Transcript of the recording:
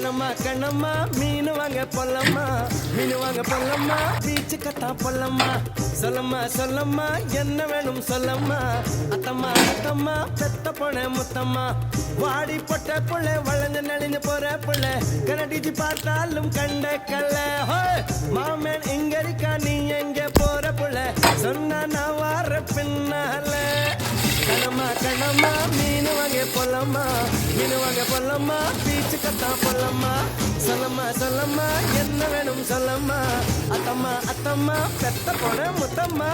கண்ணம்மா கண்ணம்மா மீன் வாங்க பொல்லம்மா மீன் வாங்க பொல்லம்மா பீச்சு கத்தா பொல்லம்மா சொல்லம்மா சொல்லம்மா என்ன வேணும் சொல்லம்மா அத்தம்மா அத்தம்மா பெத்த பொண்ண முத்தம்மா வாடி பொட்ட புள்ள வளைஞ்சு நெளிஞ்சு போற புள்ள கனடிச்சு பார்த்தாலும் கண்ட கல்ல மாமன் இங்க இருக்கா நீ எங்க போற புள்ள சொன்னா நான் வார பின்னால கண்ணம்மா கண்ணம்மா மீன் வாங்க பொல்லம்மா மீன் வாங்க பொல்லம்மா பீச்சு கத்தா பொல்லம்மா சொல்லம்மா சொல்லம்மா என்ன வேணும் சொல்லம்மா அத்தம்மா அத்தம்மா பெத்த பொண்ண முத்தம்மா